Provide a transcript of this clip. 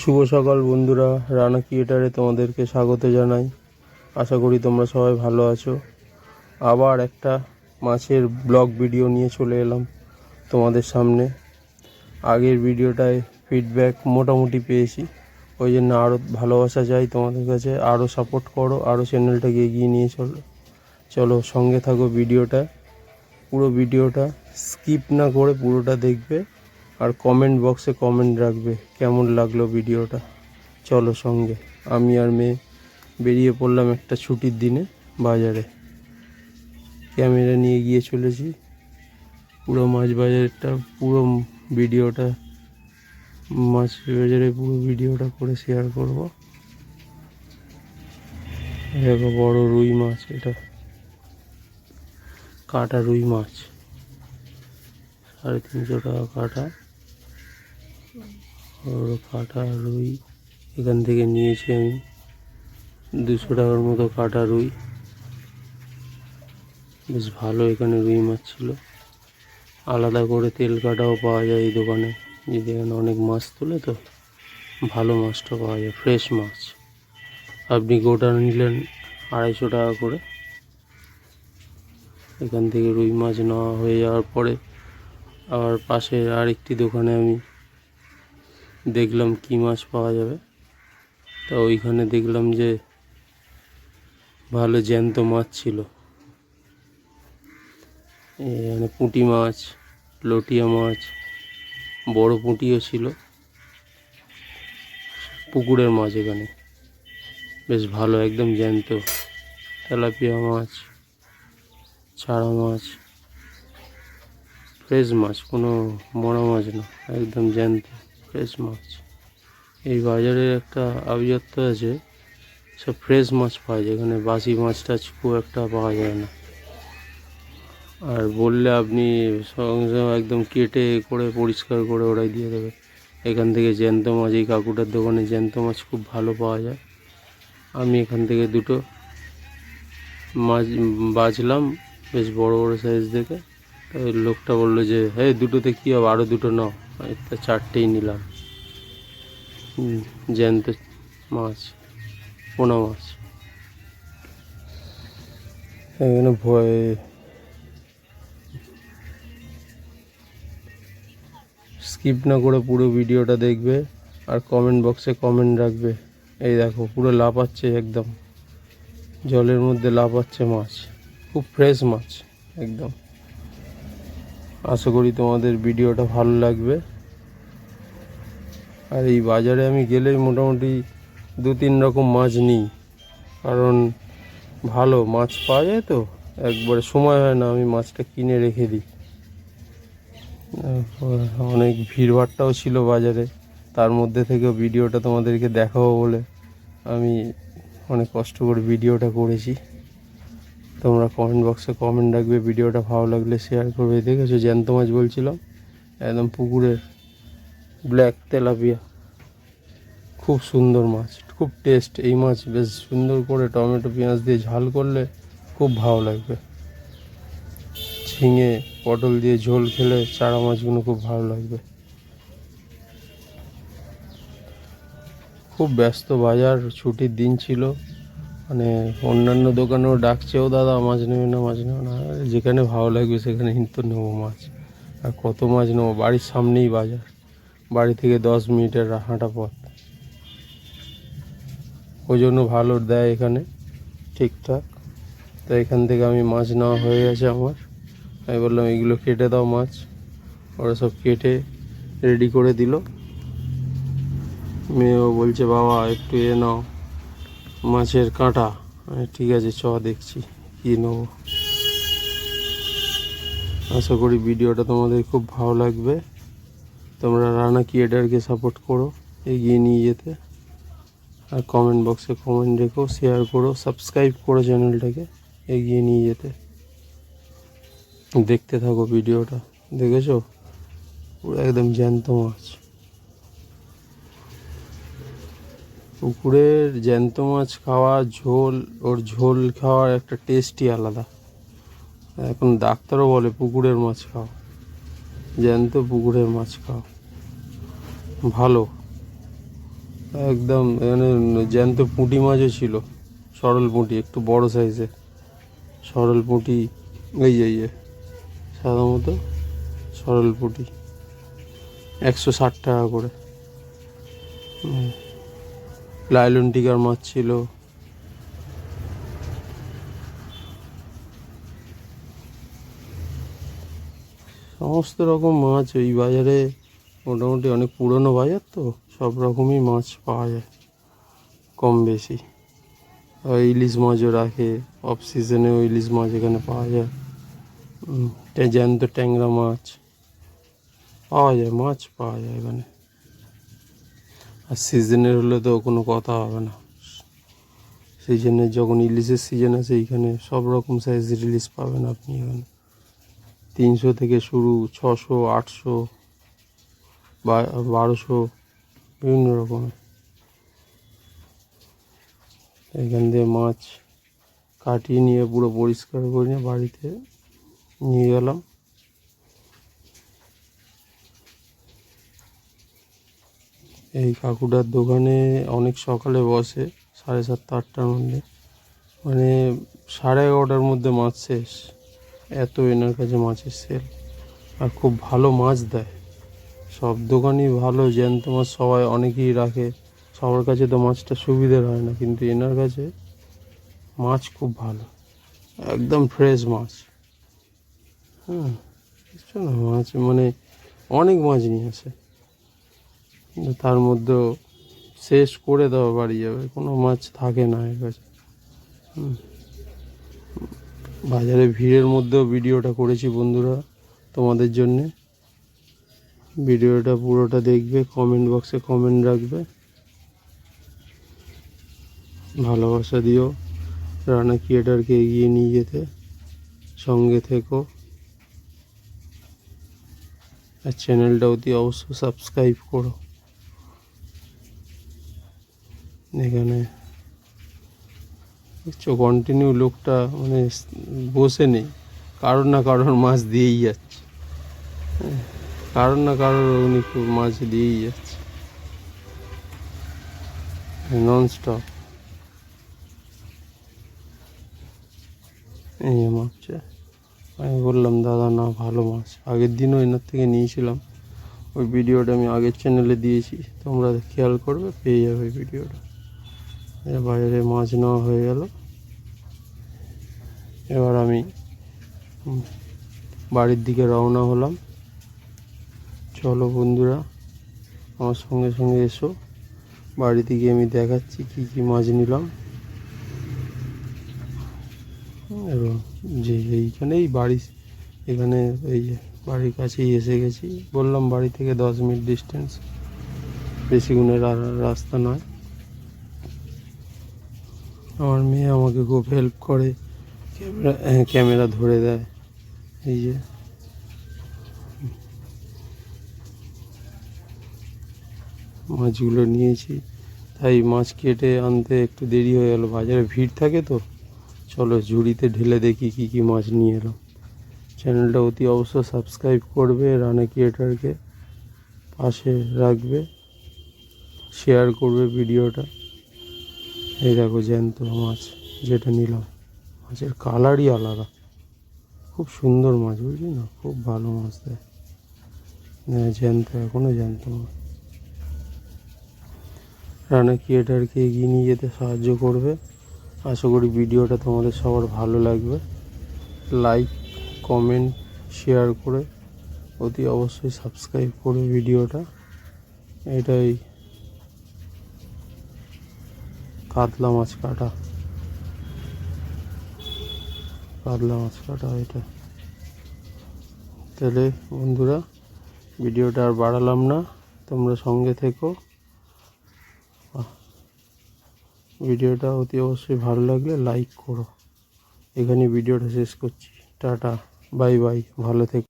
শুভ সকাল বন্ধুরা, রানা ক্রিয়েটারে তোমাদেরকে স্বাগত জানাই। আশা করি তোমরা সবাই ভালো আছো। আবার একটা মাছের ব্লগ ভিডিও নিয়ে চলে এলাম তোমাদের সামনে। আগের ভিডিওটায় ফিডব্যাক মোটামুটি পেয়েছি, ওই জন্য আরও ভালোবাসা চাই তোমাদের কাছে। আরও সাপোর্ট করো, আরও চ্যানেলটাকে এগিয়ে নিয়ে চলো সঙ্গে থাকো ভিডিওটা। পুরো ভিডিওটা স্কিপ না করে পুরোটা দেখবে, আর কমেন্ট বক্সে কমেন্ট রাখবে কেমন লাগলো ভিডিওটা। চলো সঙ্গে। আমি আর মেয়ে বেরিয়ে পড়লাম একটা ছুটির দিনে বাজারে। ক্যামেরা নিয়ে গিয়ে চলেছি। পুরো মাছ বাজারটা, পুরো ভিডিওটা, মাছ বাজারে পুরো ভিডিওটা করে শেয়ার করব। দেখো বড় রুই মাছ, এটা কাটা রুই মাছ, 350 টাকা কাটা। বড় কাটা রুই এখান থেকে নিয়েছি আমি 200 টাকার মতো কাটা রুই। বেশ ভালো এখানে রুই মাছ ছিল। আলাদা করে তেল কাটাও পাওয়া যায় এই দোকানে, যদি এখানে অনেক মাছ তোলে তো ভালো মাছটা পাওয়া যায়, ফ্রেশ মাছ। আপনি গোটা নিলেন 250 টাকা করে। এখান থেকে রুই মাছ নেওয়া হয়ে যাওয়ার পরে আবার পাশের আরেকটি দোকানে আমি দেখলাম কী মাছ পাওয়া যাবে। তা ওইখানে দেখলাম যে ভালো জ্যান্ত মাছ ছিল। এখানে পুঁটি মাছ, লটিয়া মাছ, বড় পুঁটিও ছিল। পুকুরের মাছ এখানে বেশ ভালো, একদম জ্যান্ত। তেলাপিয়া মাছ, ছাড়া মাছ, ফ্রেশ মাছ, কোনো মরা মাছ না, একদম জ্যান্ত ফ্রেশ মাছ। এই বাজারের একটা আভিজাত্য আছে, সব ফ্রেশ মাছ পাওয়া যায় এখানে, বাসি মাছ টাছ খুব একটা পাওয়া যায় না। আর বললে আপনি সঙ্গে সঙ্গে একদম কেটে করে পরিষ্কার করে ওরাই দিয়ে দেবে। এখান থেকে জ্যান্ত মাছ, এই কাকুটার দোকানে জ্যান্ত মাছ খুব ভালো পাওয়া যায়। আমি এখান থেকে দুটো মাছ বাছলাম, বেশ বড় বড় সাইজ দেখে। ওই লোকটা বললো যে হ্যাঁ দুটোতে কী হবে, আরও দুটো নাও। আমি তা 4টেই নিলাম। জ্যান্ত মাছ, পোনা মাছ। এখানে ভয়ে স্কিপ না করে পুরো ভিডিওটা দেখবে, আর কমেন্ট বক্সে কমেন্ট রাখবে। এই দেখো পুরো লাফাচ্ছে, একদম জলের মধ্যে লাফাচ্ছে মাছ, খুব ফ্রেশ মাছ একদম। আশা করি তোমাদের ভিডিওটা ভালো লাগবে। আর এই বাজারে আমি গেলেই মোটামুটি 2-3 রকম মাছ নিই, কারণ ভালো মাছ পাওয়া যায় তো, একবারে সময় হয় না আমি মাছটা কিনে রেখে দিই। অনেক ভিড়ভাট্টাও ছিল বাজারে, তার মধ্যে থেকেও ভিডিওটা তোমাদেরকে দেখাবো বলে আমি অনেক কষ্ট করে ভিডিওটা করেছি। তোমরা কমেন্ট বক্সে কমেন্ট রাখবে, ভিডিওটা ভালো লাগলে শেয়ার করবে। দেখেছো জ্যান্ত মাছ বলছিলাম, একদম পুকুরের ব্ল্যাক তেলাপিয়া, খুব সুন্দর মাছ, খুব টেস্ট। এই মাছ বেশ সুন্দর করে টমেটো পেঁয়াজ দিয়ে ঝাল করলে খুব ভালো লাগবে। ঝিঙে পটল দিয়ে ঝোল খেলে চারা মাছগুলো খুব ভালো লাগবে। খুব ব্যস্ত বাজার, ছুটির দিন ছিল, মানে অন্যান্য দোকানেও ডাকছেও, দাদা মাছ নেবে না, মাছ নেবে না। যেখানে ভালো লাগবে সেখানে কিন্তু নেবো মাছ। আর কত মাছ নেবো, বাড়ির সামনেই বাজার, বাড়ি থেকে 10 মিনিটের হাঁটা পথ। ওই জন্য ভালো দেয় এখানে ঠিকঠাক। তো এখান থেকে আমি মাছ নেওয়া হয়ে গেছে আমার। আমি বললাম এইগুলো কেটে দাও মাছ, ওরা সব কেটে রেডি করে দিল। মেয়েও বলছে বাবা একটু এ নাও মাছের কাঁটা। ঠিক আছে চ দেখছি কী নেবো। আশা করি ভিডিওটা তোমাদের খুব ভালো লাগবে। তোমরা রানা ক্রিয়েটারকে সাপোর্ট করো এগিয়ে নিয়ে যেতে, আর কমেন্ট বক্সে কমেন্ট রেখো, শেয়ার করো, সাবস্ক্রাইব করো চ্যানেলটাকে এগিয়ে নিয়ে যেতে। দেখতে থাকো ভিডিওটা। দেখেছো পুরো একদম জ্যান্ত মাছ। পুকুরের জ্যান্ত মাছ খাওয়া, ঝোল, ওর ঝোল খাওয়ার একটা টেস্টই আলাদা। এখন ডাক্তারও বলে পুকুরের মাছ খাও, জ্যান্ত পুকুরের মাছ খাও, ভালো। একদম এখানে জ্যান্ত পুঁটি মাছও ছিল, সরল পুঁটি, একটু বড় সাইজের সরল পুঁটি। এই সাধারণত সরল পুঁটি 160 টাকা করে। লাইলন টিকার মাছ ছিল। সমস্ত রকম মাছ ওই বাজারে, মোটামুটি অনেক পুরনো বাজার তো, সব রকমই মাছ পাওয়া যায় কম বেশি। ইলিশ মাছও রাখে, অফ সিজনে ইলিশ মাছ এখানে পাওয়া যায়। জ্যান্ত ট্যাংরা মাছ পাওয়া যায়, মাছ পাওয়া যায় এখানে। আর সিজনের হলে তো কোনো কথা হবে না। সিজনে যখন ইলিশের সিজন আছে এইখানে সব রকম সাইজের ইলিশ পাবেন আপনি এখানে। 300 থেকে শুরু, 600, 800, 1200, বিভিন্ন রকমের। এখান দিয়ে মাছ কাটিয়ে নিয়ে পুরো পরিষ্কার করে নিয়ে বাড়িতে নিয়ে গেলাম। এই কাকুটার দোকানে অনেক সকালে বসে, 7:30, 8টার মধ্যে, মানে 11:30টার মধ্যে মাছ শেষ। এত এনার কাছে মাছের সেল, আর খুব ভালো মাছ দেয়। সব দোকানই ভালো জ্যান্ত মাছ সবাই অনেকেই রাখে, সবার কাছে তো মাছটা সুবিধার হয় না, কিন্তু এনার কাছে মাছ খুব ভালো, একদম ফ্রেশ মাছ। বুঝছো না, মাছ মানে অনেক মাছ নিয়ে আসে, কিন্তু তার মধ্যেও শেষ করে দেওয়া বাড়ি যাবে, কোনো মাছ থাকে না এর কাছে। বাজারে ভিড়ের মধ্যেও ভিডিওটা করেছি বন্ধুরা তোমাদের জন্যে। ভিডিওটা পুরোটা দেখবে, কমেন্ট বক্সে কমেন্ট রাখবে, ভালোবাসা দিও, রানা ক্রিয়েটারকে এগিয়ে নিয়ে যেতে সঙ্গে থেকো। আর চ্যানেলটা অতি অবশ্য সাবস্ক্রাইব করো। এখানে দেখছো কন্টিনিউ লোকটা মানে বসে নেই, কারোর না কারোর মাছ দিয়েই যাচ্ছে, কারোর না কারোর উনি খুব মাছ দিয়েই যাচ্ছে ননস্টপ। এই মাপছে, আমি বললাম দাদা না ভালো মাছ, আগের দিনও এনার থেকে নিয়েছিলাম, ওই ভিডিওটা আমি আগের চ্যানেলে দিয়েছি, তোমরা খেয়াল করবে পেয়ে যাবে ওই ভিডিওটা। বাজারে মাছ নেওয়া হয়ে গেল, এবার আমি বাড়ির দিকে রওনা হলাম। চলো বন্ধুরা আমার সঙ্গে সঙ্গে এসো, বাড়ি থেকে আমি দেখাচ্ছি কি কি মাছ নিলাম। এবং যে এইখানেই বাড়ি, এখানে এই বাড়ির কাছেই এসে গেছি, বললাম বাড়ি থেকে 10 মিনিট ডিস্টেন্স, বেশি গুণের রাস্তা নয়। আমার মেয়ে আমাকে খুব হেল্প করে, ক্যামেরা ধরে দেয়। এই যে মাছগুলো নিয়েছি, তাই মাছ কেটে আনতে একটু দেরি হয়ে গেল, বাজারে ভিড় থাকে তো। চলো ঝুড়িতে ঢেলে দেখি কি কি মাছ নিয়ে এলাম। চ্যানেলটা অতি অবশ্য সাবস্ক্রাইব করবে, রানা ক্রিয়েটারকে পাশে রাখবে, শেয়ার করবে ভিডিওটা। এই দেখো জ্যান্ত মাছ যেটা নিলাম, মাছের কালারই আলাদা, খুব সুন্দর মাছ, বুঝলি না, খুব ভালো মাছ দেয়। জ্যান্ত, এখনও জ্যান্ত মাছ। রানা ক্রিয়েটারকে এগিয়ে নিয়ে যেতে সাহায্য করবে। আশা করি ভিডিওটা তোমাদের সবার ভালো লাগবে। লাইক, কমেন্ট, শেয়ার করে অতি অবশ্যই সাবস্ক্রাইব করে ভিডিওটা। এটাই কাতলা মাছ কাটা, কাতলা মাছ কাটা এটা। তাহলে বন্ধুরা ভিডিওটা আর বাড়ালাম না, তোমরা সঙ্গে থেকো। ভিডিওটা অতি অবশ্যই ভালো লাগলে লাইক করো। এখানে ভিডিওটা শেষ করছি, টাটা, বাই বাই, ভালো থেকো।